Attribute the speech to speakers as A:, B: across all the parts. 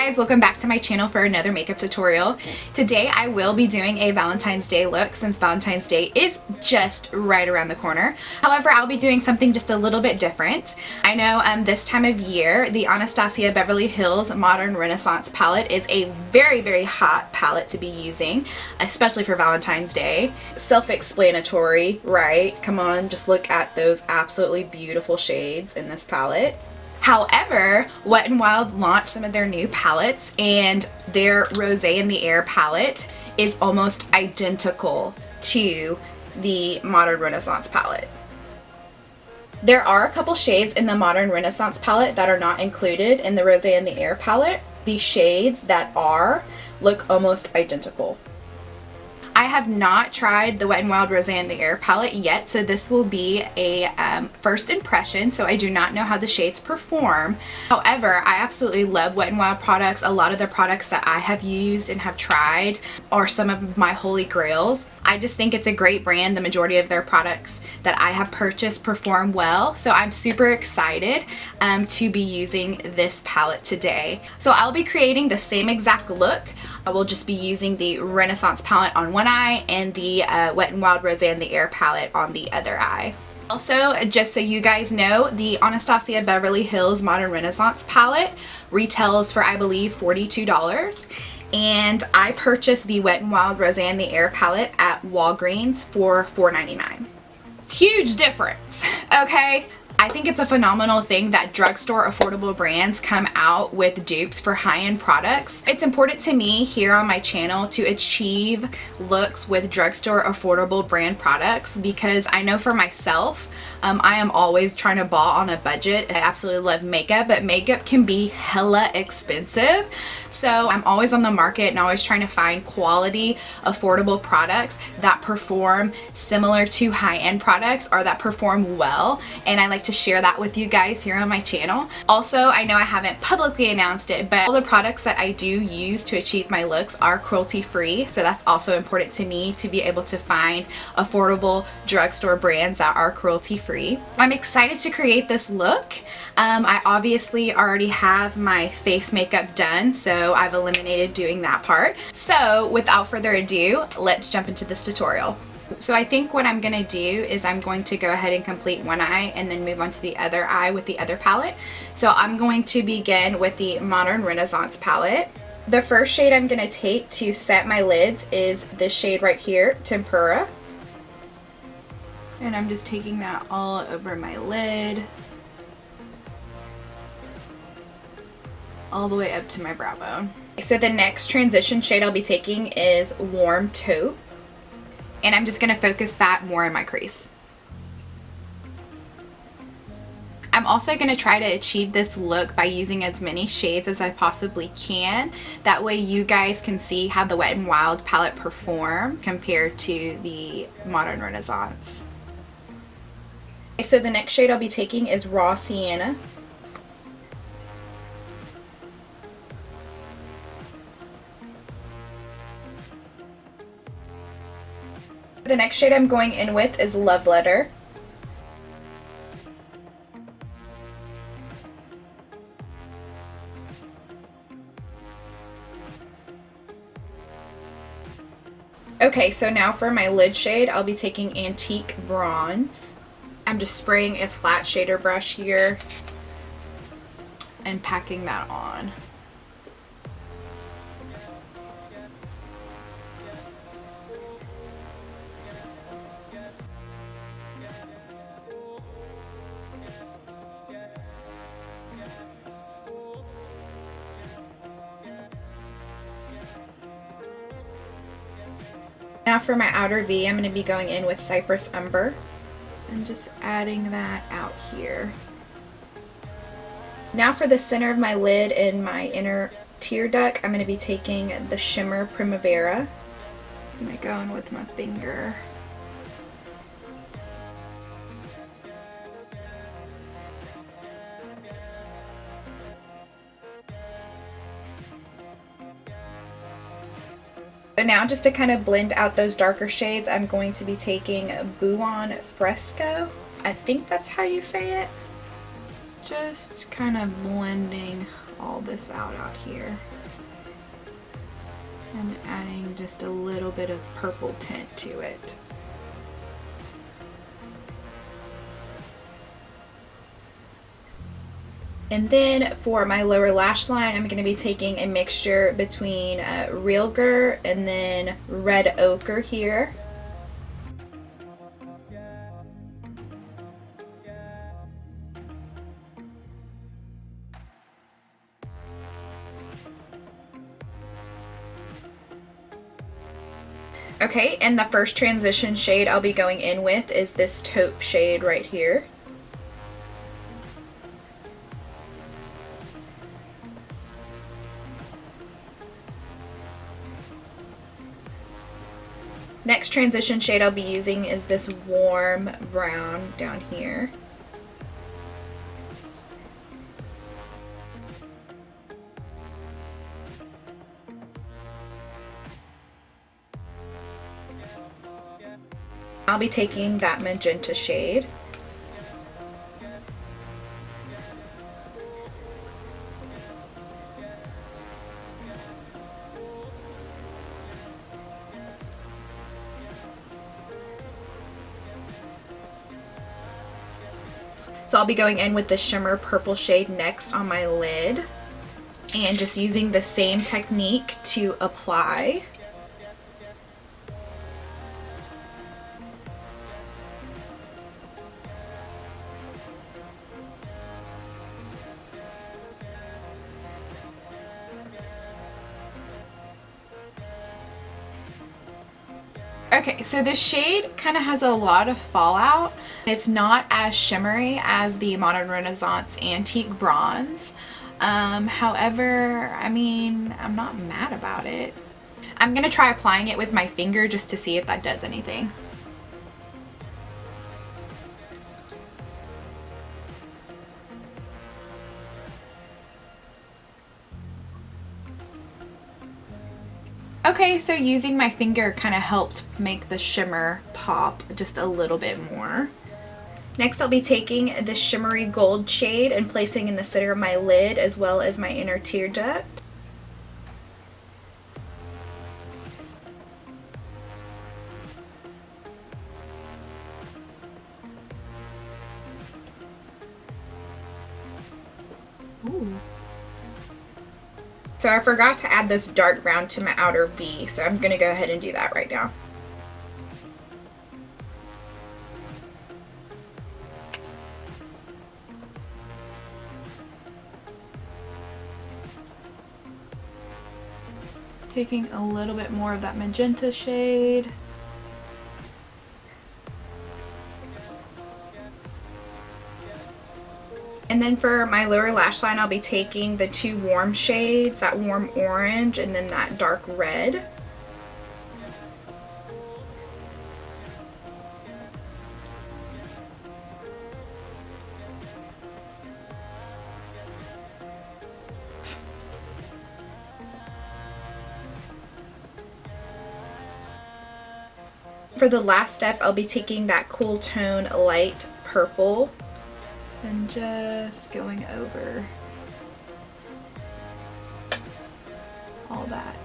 A: guys, welcome back to my channel for another makeup tutorial. Today I will be doing a Valentine's Day look since Valentine's Day is just right around the corner. However, I'll be doing something just a little bit different. I know this time of year the Anastasia Beverly Hills Modern Renaissance Palette is a very hot palette to be using, especially for Valentine's Day. Self-explanatory, right? Come on, just look at those absolutely beautiful shades in this palette. However, Wet n Wild launched some of their new palettes, and their Rosé in the Air palette is almost identical to the Modern Renaissance palette. There are a couple shades in the Modern Renaissance palette that are not included in the Rosé in the Air palette. The shades that are look almost identical. I have not tried the Wet n Wild Rosé in the Air palette yet, so this will be a first impression, so I do not know how the shades perform. However, I absolutely love Wet n Wild products. A lot of the products that I have used and have tried are some of my holy grails. I just think it's a great brand. The majority of their products that I have purchased perform well, so I'm super excited to be using this palette today. So I'll be creating the same exact look. I will just be using the Renaissance palette on one eye and the Wet n Wild Rosé in the Air palette on the other eye. Also, just so you guys know, the Anastasia Beverly Hills Modern Renaissance palette retails for, I believe, $42. And I purchased the Wet n Wild Rosé in the Air palette at Walgreens for $4.99. Huge difference, okay? I think it's a phenomenal thing that drugstore affordable brands come out with dupes for high-end products. It's important to me here on my channel to achieve looks with drugstore affordable brand products because I know for myself, I am always trying to ball on a budget. I absolutely love makeup, but makeup can be hella expensive. So I'm always on the market and always trying to find quality, affordable products that perform similar to high-end products or that perform well. And I like to share that with you guys here on my channel. Also, I know I haven't publicly announced it, but all the products that I do use to achieve my looks are cruelty-free. So that's also important to me to be able to find affordable drugstore brands that are cruelty-free. I'm excited to create this look. I obviously already have my face makeup done, so I've eliminated doing that part. So without further ado, let's jump into this tutorial. So I think what I'm going to do is I'm going to go ahead and complete one eye and then move on to the other eye with the other palette. So I'm going to begin with the Modern Renaissance palette. The first shade I'm going to take to set my lids is this shade right here, Tempura. And I'm just taking that all over my lid, all the way up to my brow bone. So the next transition shade I'll be taking is Warm Taupe, and I'm just going to focus that more in my crease. I'm also going to try to achieve this look by using as many shades as I possibly can. That way you guys can see how the Wet n Wild palette performs compared to the Modern Renaissance. So the next shade I'll be taking is Raw Sienna. The next shade I'm going in with is Love Letter. Okay, so now for my lid shade, I'll be taking Antique Bronze. I'm just spraying a flat shader brush here and packing that on. Now for my outer V, I'm going to be going in with Cypress Umber and just adding that out here. Now for the center of my lid and my inner tear duct, I'm going to be taking the Shimmer Primavera. I'm going to go in with my finger. So now just to kind of blend out those darker shades, I'm going to be taking Buon Fresco. I think that's how you say it. Just kind of blending all this out here. and adding just a little bit of purple tint to it. And then for my lower lash line, I'm going to be taking a mixture between Real Gur and then Red Ochre here. Okay, and the first transition shade I'll be going in with is this taupe shade right here. Next transition shade I'll be using is this warm brown down here. I'll be taking that magenta shade. So I'll be going in with the shimmer purple shade next on my lid and just using the same technique to apply. Okay, so this shade kind of has a lot of fallout. It's not as shimmery as the Modern Renaissance Antique Bronze. However, I mean, I'm not mad about it. I'm going to try applying it with my finger just to see if that does anything. Okay, so using my finger kind of helped make the shimmer pop just a little bit more. Next, I'll be taking the shimmery gold shade and placing in the center of my lid as well as my inner tear duct. Ooh. So I forgot to add this dark brown to my outer V, so I'm going to go ahead and do that right now. Taking a little bit more of that magenta shade. And then for my lower lash line, I'll be taking the two warm shades, that warm orange and then that dark red. For the last step, I'll be taking that cool tone light purple and just going over all that.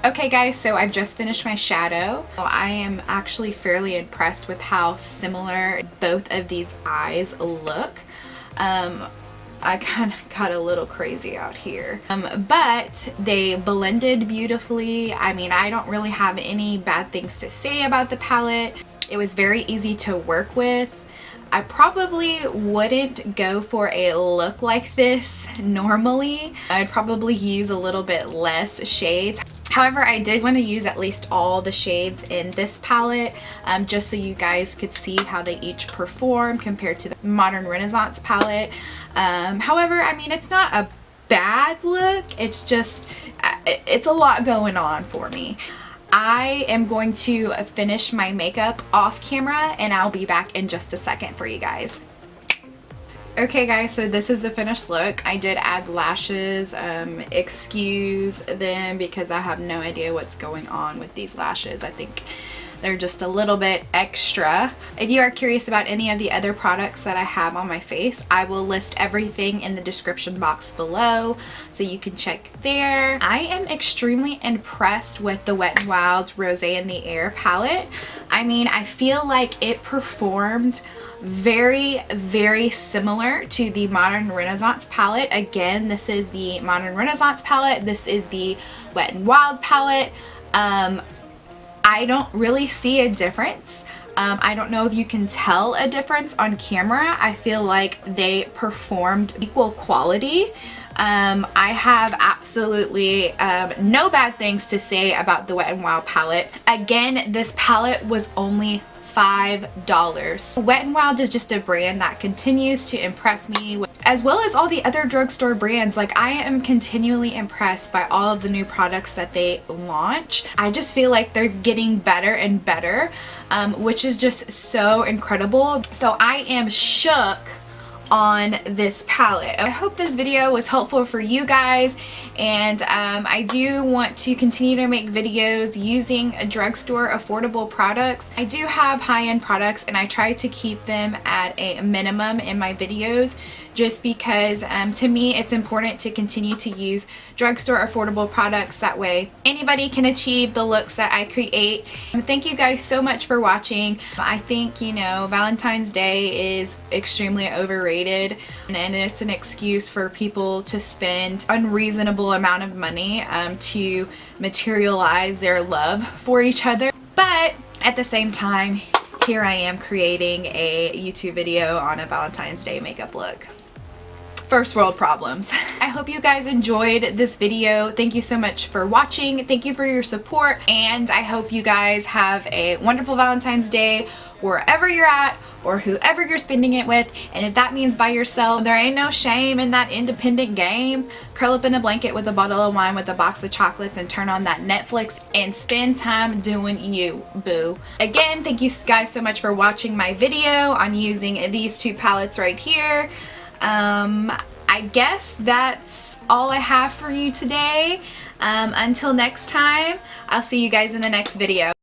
A: Okay guys, so I've just finished my shadow. I am actually fairly impressed with how similar both of these eyes look. I kind of got a little crazy out here, but they blended beautifully. I mean, I don't really have any bad things to say about the palette. It was very easy to work with. I probably wouldn't go for a look like this normally. I'd probably use a little bit less shades. However, I did want to use at least all the shades in this palette just so you guys could see how they each perform compared to the Modern Renaissance palette. However, I mean, it's not a bad look. It's just, it's a lot going on for me. I am going to finish my makeup off camera and I'll be back in just a second for you guys. Okay guys, so this is the finished look. I did add lashes. Excuse them because I have no idea what's going on with these lashes. I think They're just a little bit extra. If you are curious about any of the other products that I have on my face, I will list everything in the description box below so you can check there. I am extremely impressed with the Wet n Wild Rosé in the Air palette. I mean, I feel like it performed very similar to the Modern Renaissance palette. Again, this is the Modern Renaissance palette. This is the Wet n Wild palette. I don't really see a difference. I don't know if you can tell a difference on camera. I feel like they performed equal quality. I have absolutely no bad things to say about the Wet n Wild palette. Again, this palette was only $5. Wet n Wild is just a brand that continues to impress me, as well as all the other drugstore brands. Like, I am continually impressed by all of the new products that they launch. I just feel like they're getting better and better, which is just so incredible. So I am shook on this palette. I hope this video was helpful for you guys, and I do want to continue to make videos using drugstore affordable products. I do have high-end products, and I try to keep them at a minimum in my videos, just because to me it's important to continue to use drugstore affordable products. That way anybody can achieve the looks that I create. Thank you guys so much for watching. I think, you know, Valentine's Day is extremely overrated, and it's an excuse for people to spend unreasonable amount of money to materialize their love for each other. But at the same time, here I am creating a YouTube video on a Valentine's Day makeup look. First world problems. I hope you guys enjoyed this video. Thank you so much for watching. Thank you for your support, and I hope you guys have a wonderful Valentine's Day wherever you're at or whoever you're spending it with. And if that means by yourself, there ain't no shame in that independent game. Curl up in a blanket with a bottle of wine with a box of chocolates and turn on that Netflix and spend time doing you, boo. Again, thank you guys so much for watching my video on using these two palettes right here. I guess that's all I have for you today. Until next time, I'll see you guys in the next video.